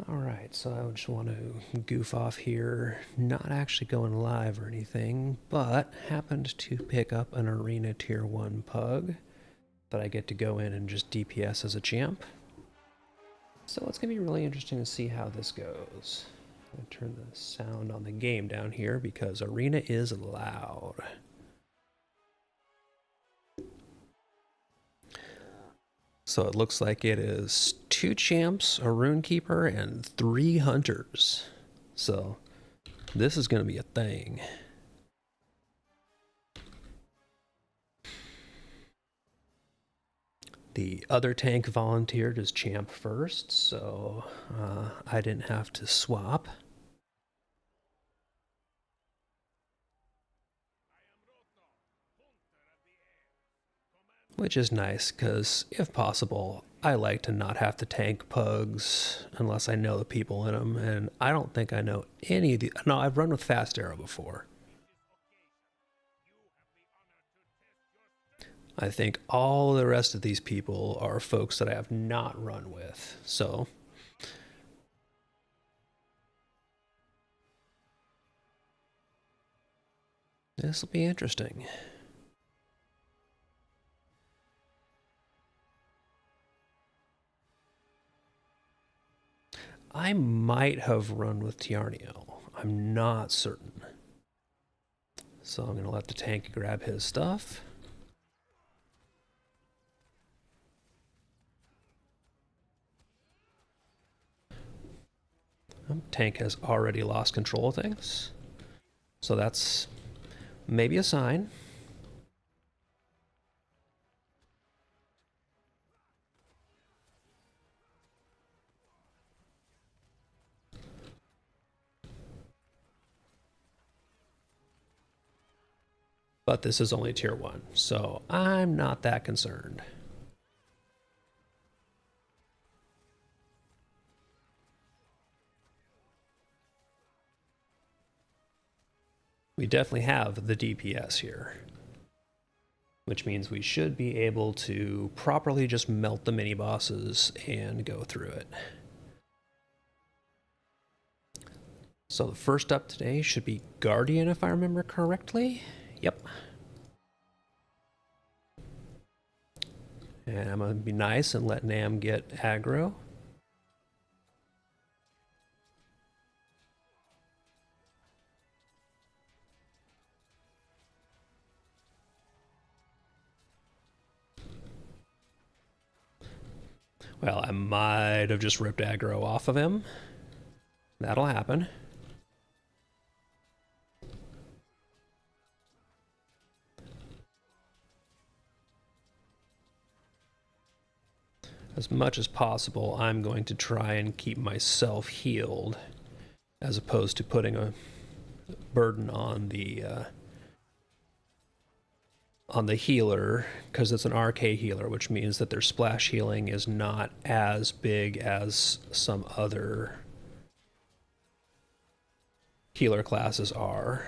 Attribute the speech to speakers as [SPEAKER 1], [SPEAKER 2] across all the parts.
[SPEAKER 1] Alright, so I just want to goof off here, not actually going live or anything, but happened to pick up an Arena Tier 1 pug that I get to go in and just DPS as a champ. So it's going to be really interesting to see how this goes. I'm going to turn the sound on the game down here because Arena is loud. So it looks like it is 2 champs, a runekeeper, and 3 hunters. So this is going to be a thing. The other tank volunteered as champ first, so I didn't have to swap. Which is nice, because if possible, I like to not have to tank pugs unless I know the people in them, and I don't think I know any of the... No, I've run with Fast Arrow before. I think all the rest of these people are folks that I have not run with, so... This will be interesting. I might have run with Tiarniel. I'm not certain. So I'm going to let the tank grab his stuff. Tank has already lost control of things. So that's maybe a sign. But this is only tier 1, so I'm not that concerned. We definitely have the DPS here, which means we should be able to properly just melt the mini bosses and go through it. So the first up today should be Guardian, if I remember correctly. Yep. And I'm going to be nice and let Nam get aggro. Well, I might have just ripped aggro off of him. That'll happen. As much as possible, I'm going to try and keep myself healed, as opposed to putting a burden on the healer, because it's an RK healer, which means that their splash healing is not as big as some other healer classes are.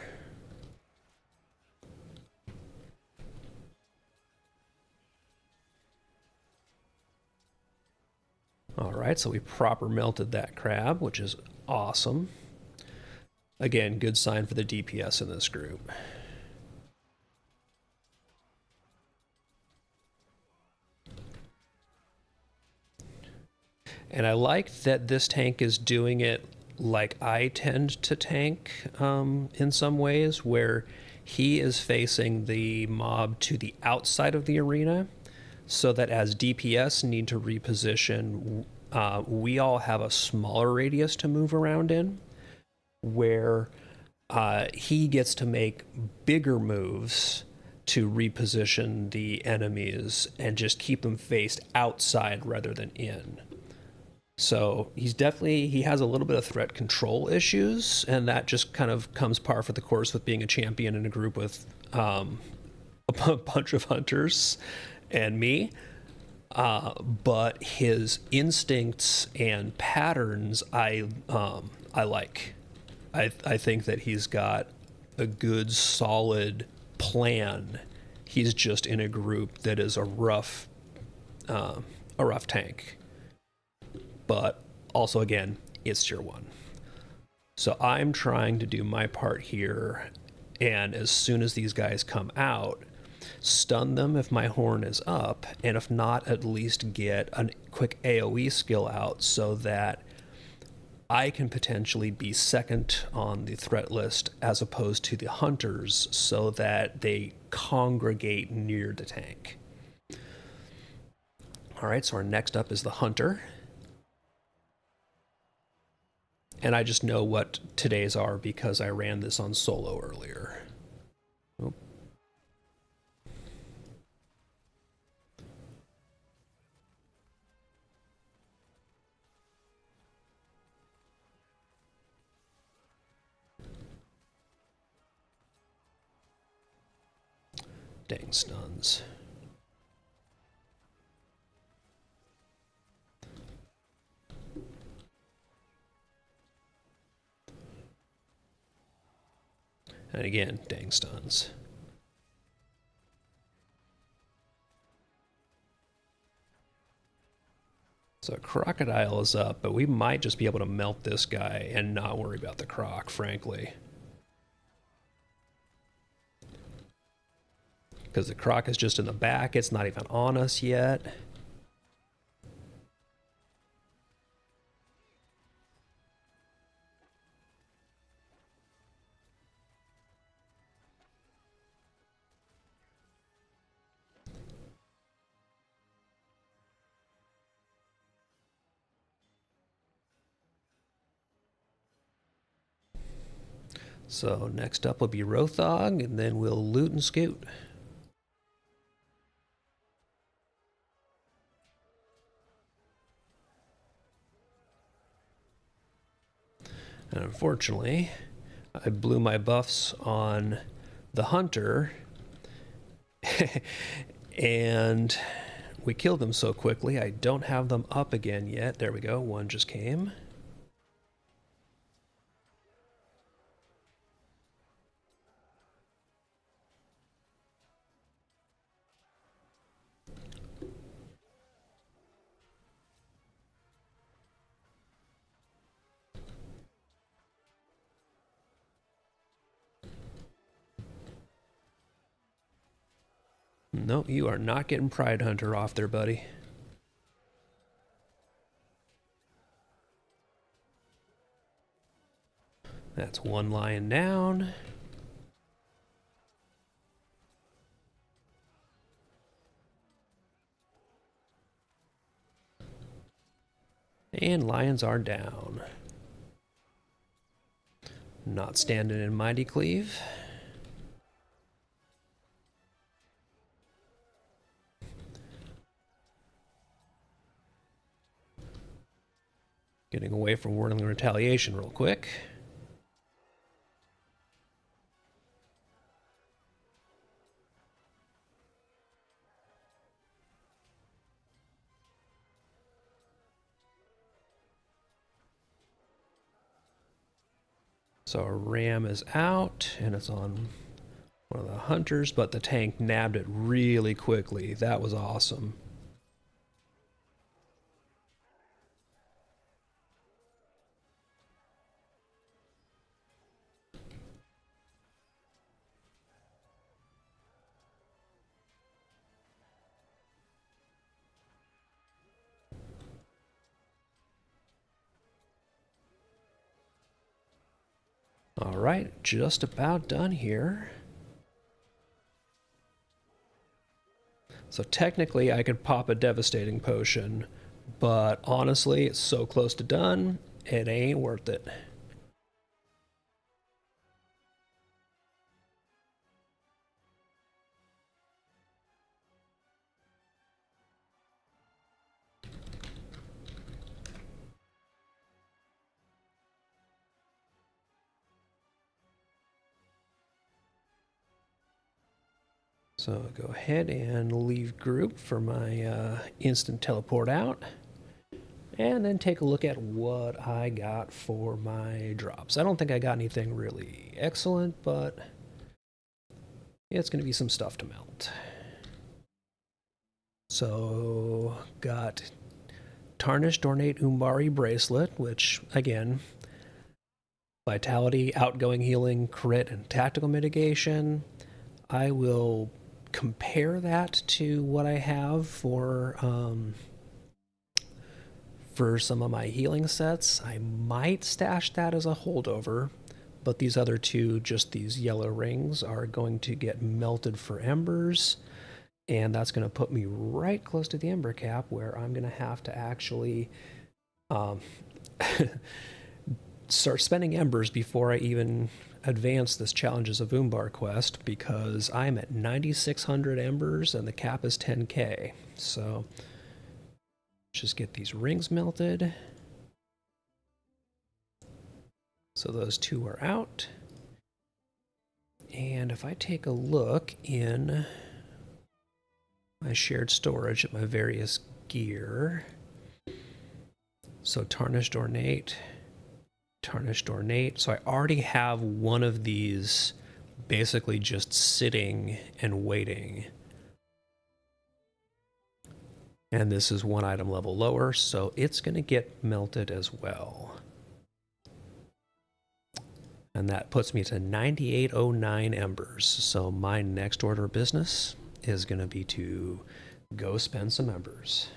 [SPEAKER 1] Alright, so we proper melted that crab, which is awesome. Again, good sign for the DPS in this group. And I like that this tank is doing it like I tend to tank in some ways, where he is facing the mob to the outside of the arena, so that as DPS need to reposition, we all have a smaller radius to move around in, where he gets to make bigger moves to reposition the enemies and just keep them faced outside rather than in. So he has a little bit of threat control issues, and that just kind of comes par for the course with being a champion in a group with a bunch of hunters and me. But his instincts and patterns, I like. I think that he's got a good, solid plan. He's just in a group that is a rough tank. But also, again, it's tier 1. So I'm trying to do my part here, and as soon as these guys come out, stun them if my horn is up, and if not, at least get a quick AoE skill out so that I can potentially be second on the threat list as opposed to the hunters, so that they congregate near the tank. All right, so our next up is the hunter. And I just know what today's are because I ran this on solo earlier. Oh. Dang stuns. And again, dang stuns. So Crocodile is up, but we might just be able to melt this guy and not worry about the Croc, frankly. Because the Croc is just in the back, it's not even on us yet. So next up will be Rothog, and then we'll loot and scoot. And unfortunately, I blew my buffs on the hunter, and we killed them so quickly, I don't have them up again yet. There we go, one just came. No, you are not getting Pride Hunter off there, buddy. That's one lion down. And lions are down. Not standing in Mighty Cleave. Getting away from Whirling Retaliation real quick. So our ram is out, and it's on one of the hunters, but the tank nabbed it really quickly. That was awesome. All right, just about done here. So technically I could pop a devastating potion, but honestly, it's so close to done, it ain't worth it. So go ahead and leave group for my instant teleport out. And then take a look at what I got for my drops. I don't think I got anything really excellent, but it's going to be some stuff to melt. So got Tarnished Ornate Umbari Bracelet, which, again, vitality, outgoing healing, crit, and tactical mitigation. I will compare that to what I have for some of my healing sets. I might stash that as a holdover, but these other two, just these yellow rings, are going to get melted for embers, and that's going to put me right close to the ember cap, where I'm going to have to actually start spending embers before I even advance this Challenges of Umbar quest, because I'm at 9,600 embers and the cap is 10k. So just get these rings melted. So those two are out. And if I take a look in my shared storage at my various gear, so Tarnished Ornate, Tarnished Ornate. So I already have one of these basically just sitting and waiting. And this is one item level lower, so it's going to get melted as well. And that puts me to 9,809 embers. So my next order of business is going to be to go spend some embers.